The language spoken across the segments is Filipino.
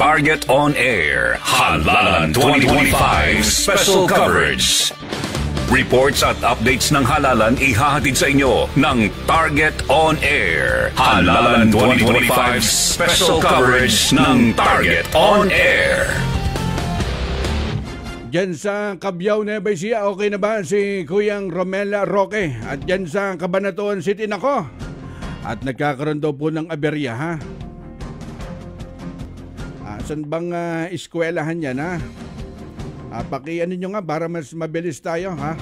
Target on Air, Halalan 2025 Special Coverage. Reports at updates ng halalan ihahatid sa inyo ng Target on Air, Halalan 2025 Special Coverage ng Target on Air. Diyan sa Cabiao, Nueva Ecija, okay na ba si Kuyang Romel Roque? At diyan sa Cabanatuan City, nako. At nagkakaroon daw po ng aberya, ha? Saan bang eskwelahan yan, ha? Pakiano nyo nga para mas mabilis tayo, ha?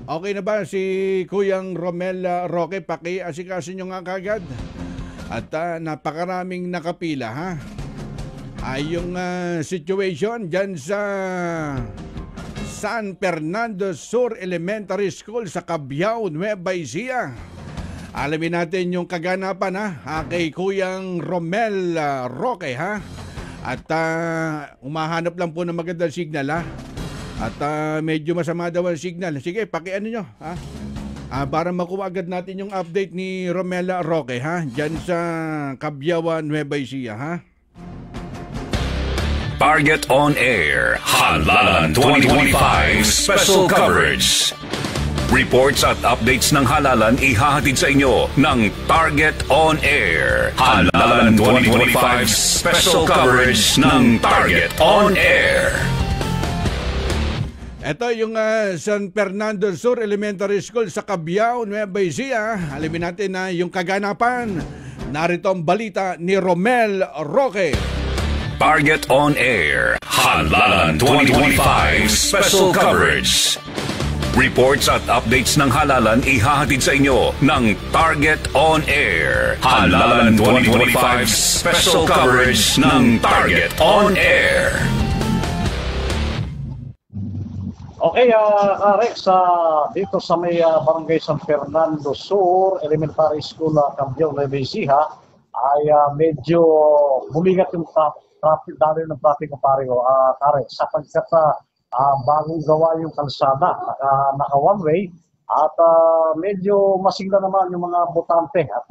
Okay na ba si Kuyang Romel Roque? Paki-asikaso nyo nga kagad. At napakaraming nakapila, ha? Yung situation dyan sa San Fernando Sur Elementary School sa Cabiao, Nueva Ecija. Alamin natin yung kaganapan, ha? Kay Kuyang Romel Roque, ha? At umahanap lang po ng magandang signal, ha? At medyo masama daw ang signal. Sige, pakiano nyo, ha? Para makuha agad natin yung update ni Romel Roque, ha? Dyan sa Cabiao, Nueva Ecija, ha? Target on Air, Halalan 2025 Special Coverage. Reports at updates ng halalan ihahatid sa inyo ng Target on Air, Halalan 2025 Special Coverage ng Target on Air. Ito yung San Fernando Sur Elementary School sa Cabiao, Nueva Ecija. Alamin natin na yung kaganapan. Narito ang balita ni Romel Roque. Target on Air, Halalan 2025 Special Coverage. Reports at updates ng halalan ihahatid sa inyo ng Target on Air, Halalan 2025 Special Coverage ng Target on Air. Okay, Rex, dito sa may barangay San Fernando Sur Elementary School, Cabiao, Nueva Ecija, ay medyo bumigat yung traffic, dali ng traffic ng pareho, Rex, sapagkat bagong gawa yung kalsada, naka one way, at medyo masigla naman yung mga botante at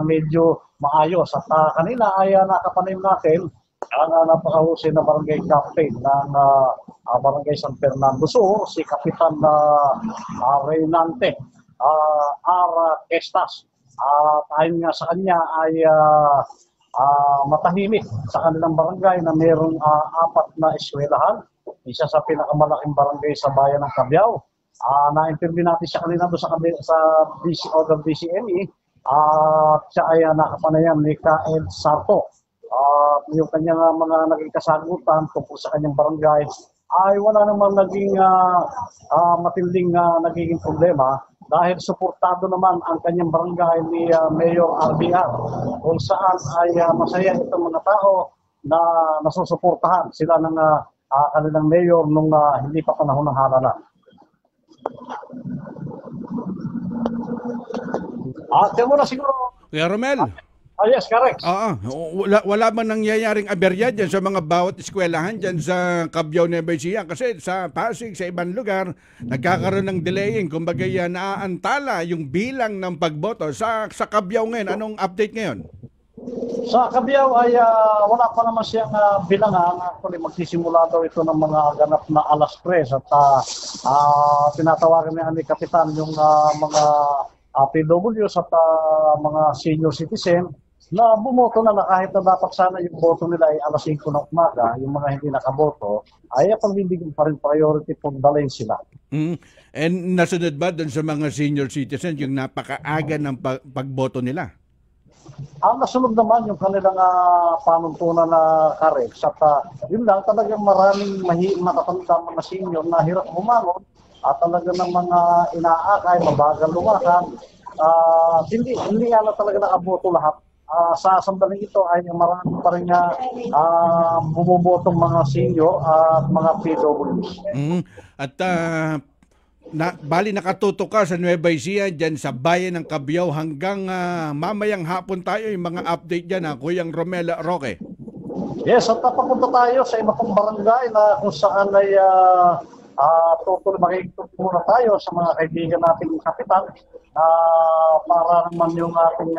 medyo maayos. At kanina ay nakapanim natin ang napakahusay na barangay captain ng barangay San Fernando Sur, si Kapitan Reynante R. Estas. Ayon nga sa kanya ay matahimik sa kanilang barangay na mayroong 4 na eskwelahan, isa sa pinakamalaking barangay sa bayan ng Cabiao. Na-interview natin siya kanina doon sa DCME, siya ay nakapanayam ni Kaed Sarto. Yung kanyang mga naging kasagutan tungkol sa kanyang barangay ay wala namang naging matinding nagiging problema dahil suportado naman ang kanyang barangay ni Mayor RBR, kung saan ay masaya itong mga tao na nasusuportahan sila ng kanilang mayor nung hindi pa panahon ng halalan. Tiyan mo na siguro. Kuya Romel. Yes, correct. Wala man nangyayaring aberya dyan sa mga bawat eskwelahan dyan sa Cabiao, Nueva Ecija. Kasi sa Pasig, sa ibang lugar, nagkakaroon ng delaying. Kumbaga naaantala yung bilang ng pagboto. Sa Cabiao ngayon, anong update ngayon? Sa Cabiao ay wala pa naman siyang bilangan. Actually, magsisimula daw ito ng mga ganap na alas 3. At tinatawagan ni Kapitan yung mga PWs at mga senior citizen na bumoto na kahit na dapat sana yung boto nila ay alas 5 ng umaga, yung mga hindi nakaboto, ay pagbibigyan pa rin priority kung dalhin sila. And nasunod ba doon sa mga senior citizens yung napakaaga ng pagboto nila? Ang nasunod naman yung kanilang panuntunan na Karex. At yun lang, talagang maraming matatanda mga senior na hirap bumangon at talaga ng mga inaakay, mabagal lumakad. Hindi na talaga nakaboto lahat. Sa sandaling ito ay marami pa rin bumubotong mga senior at mga PWs. At bali nakatuto ka sa Nueva Ecija, dyan sa bayan ng Cabiao. Hanggang mamayang hapon tayo yung mga update dyan, Kuyang Romel Roque. Yes, at papunta tayo sa iba pang barangay na kung saan ay tutuloy makikita muna tayo sa mga kaibigan nating kapitan na para naman yung ating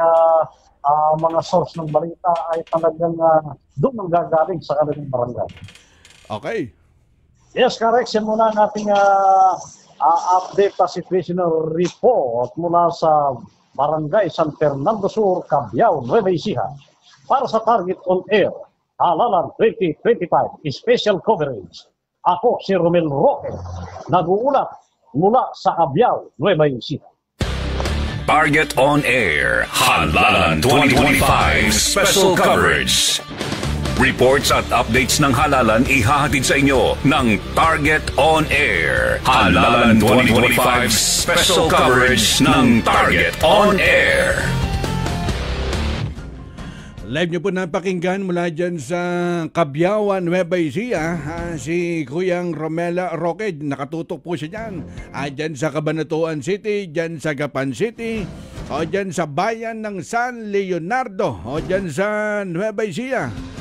mga source ng balita ay talagang doon ang gagaling sa kanilang barangay. Okay. Yes, correct. Yan muna ang ating update sa situational report mula sa Barangay San Fernando Sur, Cabiao, Nueva Ecija. Para sa Target on Air, Halalan 2025 Special Coverage. Ako si Romel Roque, nag-uulat mula sa Cabiao, Nueva Ecija. Target on Air, Halalan 2025 Special Coverage. Reports at updates ng halalan ihahatid sa inyo ng Target on Air. Halalan 2025 Special Coverage ng Target on Air. Live nyo po napakinggan mula dyan sa Cabiao, Nueva Ecija, si Kuyang Romela Roque. Nakatutok po siya dyan. Dyan sa Cabanatuan City, dyan sa Gapan City, o dyan sa bayan ng San Leonardo, o dyan sa Nueva Ecija.